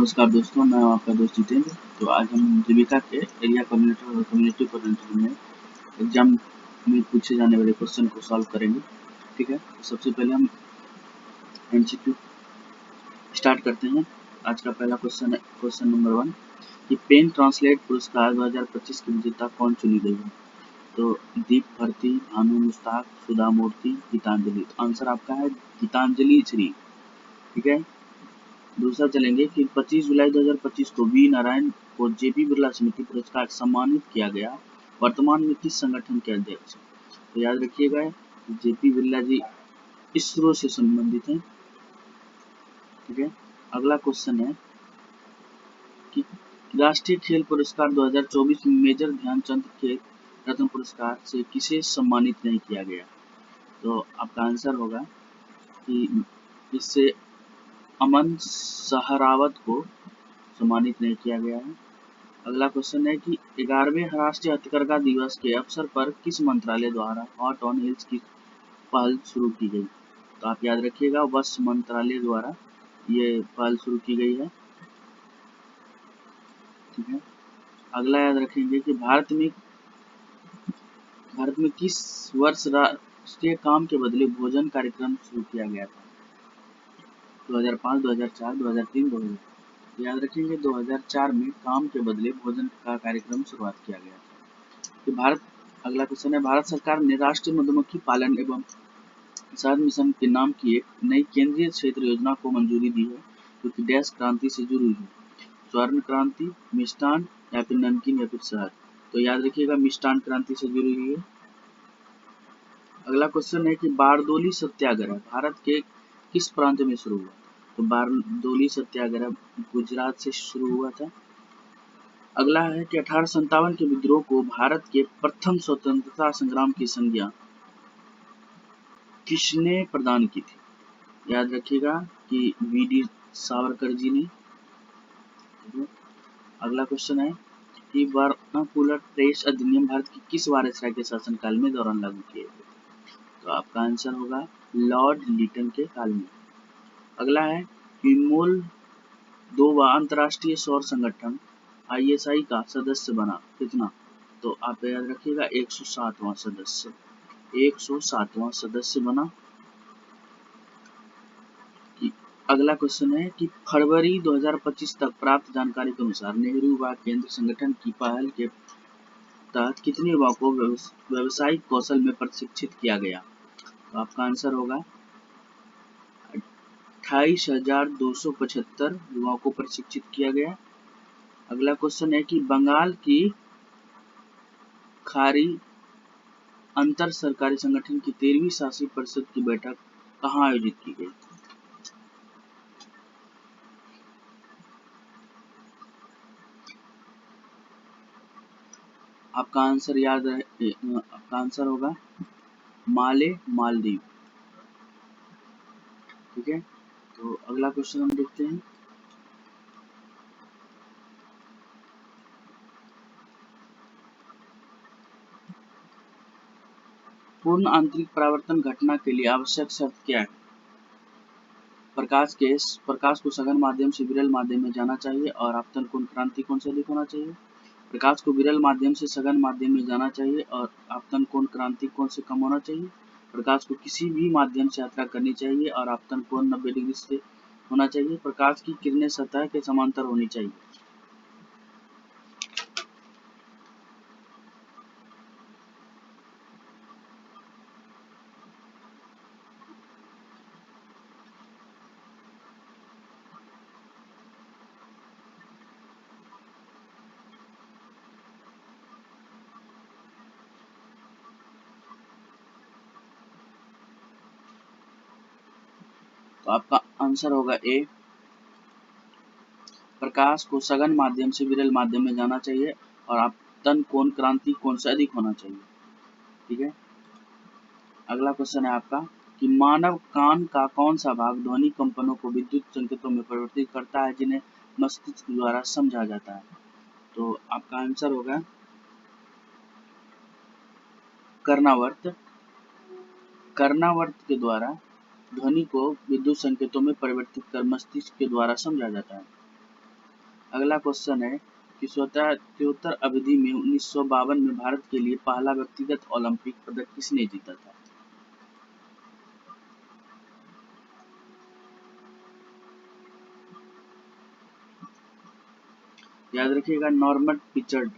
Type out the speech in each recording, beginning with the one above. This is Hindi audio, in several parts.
नमस्कार दोस्तों, मैं हूं आपका दोस्त जितेंद्र। तो आज हम जीविका के एरिया कोऑर्डिनेटर और कम्युनिटी कोऑर्डिनेटर में एग्जाम में पूछे जाने वाले क्वेश्चन को सॉल्व करेंगे। ठीक है, तो सबसे पहले हम एमसीक्यू स्टार्ट करते हैं। आज का पहला क्वेश्चन है क्वेश्चन नंबर 1 कि पेन ट्रांसलेट पुरस्कार 2025 की विजेता कौन चुनी गई है। तो दीप भारती, भानु मुश्ताक, सुधा मूर्ति, गीतांजलि। तो आंसर आपका है गीतांजलि श्री। ठीक है, दूसरा चलेंगे कि 25 जुलाई 2025 को वी नारायण को जेपी बिरला समिति पुरस्कार सम्मानित किया गया। वर्तमान में किस संगठन के अध्यक्ष। तो याद रखिएगा जेपी बिरला जी इसरो से संबंधित हैं। ठीक है, अगला क्वेश्चन है कि राष्ट्रीय खेल पुरस्कार 2024 में मेजर ध्यानचंद खेल रत्न पुरस्कार से किसे सम्मानित नहीं किया गया। तो आपका आंसर होगा कि इससे अमन सहरावत को सम्मानित नहीं किया गया है। अगला क्वेश्चन है कि 11वें राष्ट्रीय हथकरघा दिवस के अवसर पर किस मंत्रालय द्वारा हॉट ऑन हिल्स की पहल शुरू की गई। तो आप याद रखिएगा वस्त्र मंत्रालय द्वारा ये पहल शुरू की गई है। ठीक है, अगला याद रखेंगे कि भारत में किस वर्ष राष्ट्रीय काम के बदले भोजन कार्यक्रम शुरू किया गया था। 2005, 2004, 2003, 2000। याद रखेंगे 2004 में काम के बदले भोजन का कार्यक्रम शुरुआत किया गया था। तो अगला क्वेश्चन है भारत सरकार ने राष्ट्रीय मधुमक्खी पालन एवं शहद मिशन के नाम की एक नई केंद्रीय क्षेत्र योजना को मंजूरी दी है जो कि डैश क्रांति से जुड़ी है। स्वर्ण क्रांति, मिष्टान या फिर नमकीन या फिर शहद। तो याद रखिएगा मिष्टान क्रांति से जुड़ी हुई है। अगला क्वेश्चन है कि बारदोली सत्याग्रह भारत के किस प्रांत में शुरू हुआ। तो बारदोली सत्याग्रह गुजरात से शुरू हुआ था। अगला है कि 1857 के विद्रोह को भारत के प्रथम स्वतंत्रता संग्राम की संज्ञा किसने प्रदान की थी। याद रखिएगा कि वीडी सावरकर जी ने। अगला क्वेश्चन है कि वर्नाकुलर प्रेस अधिनियम भारत की किस वायसराय के शासनकाल में दौरान लागू किए गए। तो आपका आंसर होगा लॉर्ड लिटन के काल में। अगला है कि मोल्दोवा अंतर्राष्ट्रीय सौर संगठन ISI का सदस्य बना कितना। तो आप याद रखिएगा 107वां सदस्य 107वां सदस्य बना। अगला क्वेश्चन है कि फरवरी 2025 तक प्राप्त जानकारी के अनुसार नेहरू युवा केंद्र संगठन की पहल के तहत कितने युवाओं को व्यावसायिक कौशल में प्रशिक्षित किया गया। तो आपका आंसर होगा 28,275 युवाओं को प्रशिक्षित किया गया। अगला क्वेश्चन है कि बंगाल की खाड़ी अंतर सरकारी संगठन की 13वीं शासी परिषद की बैठक कहाँ आयोजित की गई। आपका आंसर होगा माले मालदीव। ठीक है, तो अगला क्वेश्चन हम देखते हैं। पूर्ण आंतरिक परावर्तन घटना के लिए आवश्यक शर्त क्या है। प्रकाश को सघन माध्यम से विरल माध्यम में जाना चाहिए और आपतन कोण क्रांति कोण से अधिक होना चाहिए। प्रकाश को विरल माध्यम से सघन माध्यम में जाना चाहिए और आपतन कोण क्रांति कोण से कम होना चाहिए। प्रकाश को किसी भी माध्यम से यात्रा करनी चाहिए और आपतन कोण 90 डिग्री से होना चाहिए। प्रकाश की किरणें सतह के समांतर होनी चाहिए। तो आपका आंसर होगा ए। प्रकाश को सघन माध्यम से विरल माध्यम में जाना चाहिए और आपतन कोण क्रांति कोण से अधिक होना चाहिए। ठीक है, अगला क्वेश्चन है आपका कि मानव कान का कौन सा भाग ध्वनि कंपनों को विद्युत संकेतों में परिवर्तित करता है जिन्हें मस्तिष्क द्वारा समझा जाता है। तो आपका आंसर होगा कर्णावर्त। कर्णावर्त के द्वारा ध्वनि को विद्युत संकेतों में परिवर्तित कर मस्तिष्क के द्वारा समझा जाता है। अगला क्वेश्चन है कि स्वतंत्रता अवधि में 1952 में भारत के लिए पहला व्यक्तिगत ओलंपिक पदक किसने जीता था? याद रखिएगा, नॉर्मन पिचर्ड।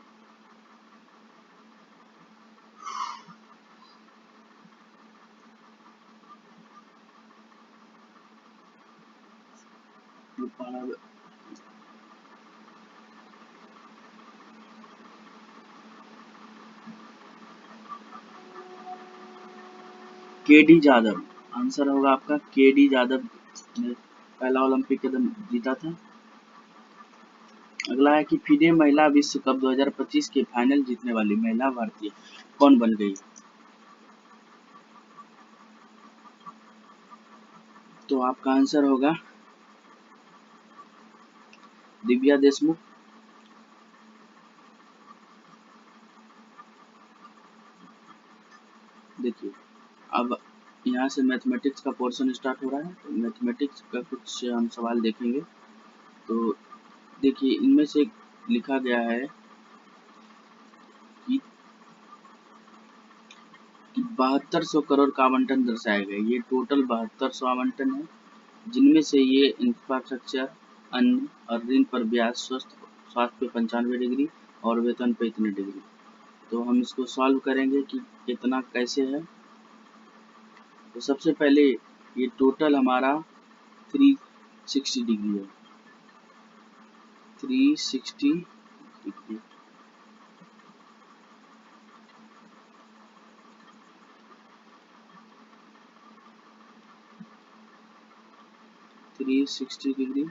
के डी जादव, आंसर होगा आपका के डी जादव ने पहला ओलंपिक पदक जीता था। अगला है कि फीडे महिला विश्व कप 2025 के फाइनल जीतने वाली महिला भारतीय कौन बन गई? तो आपका आंसर होगा दिव्या देशमुख। देखिए, अब यहाँ से मैथमेटिक्स का पोर्शन स्टार्ट हो रहा है। तो मैथमेटिक्स का कुछ हम सवाल देखेंगे। तो देखिए, इनमें से लिखा गया है कि 7200 करोड़ का आवंटन दर्शाया गया। ये टोटल 7200 आवंटन है, जिनमें से ये इंफ्रास्ट्रक्चर, अन्न और ऋण पर ब्याज, स्वास्थ्य पे 95 डिग्री और वेतन पे इतने डिग्री। तो हम इसको सॉल्व करेंगे कि कितना कैसे है। तो सबसे पहले ये टोटल हमारा 360 डिग्री है, 360 डिग्री। थ्री सिक्सटी डिग्री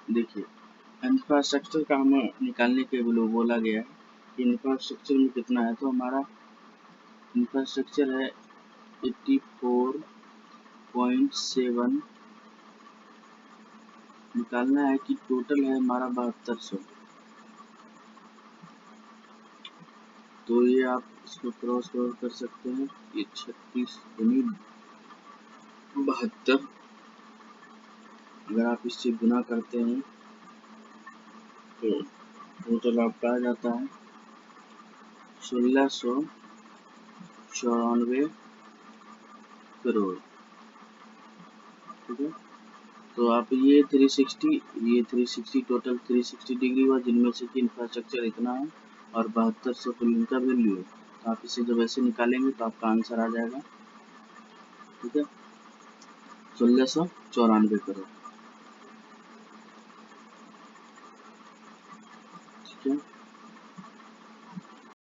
देखिए, इंफ्रास्ट्रक्चर का हमें निकालने के लिए बोला गया है कि इंफ्रास्ट्रक्चर में कितना है। तो हमारा इंफ्रास्ट्रक्चर है 84.7, निकालना है कि टोटल है हमारा 7200। तो ये आप इसको क्रॉस कर सकते हैं, ये 36 यानी 72। अगर आप इससे गुना करते हैं तो टोटल आपका आ जाता है 1694 करोड़। ठीक है, तो आप ये 360 टोटल 360 डिग्री हुआ, जिनमें से कि इंफ्रास्ट्रक्चर इतना है और 7200 कुल इनका वैल्यू है। तो आप इसे जब ऐसे निकालेंगे तो आपका आंसर आ जाएगा। ठीक है, 1694 करोड़। ठीक है।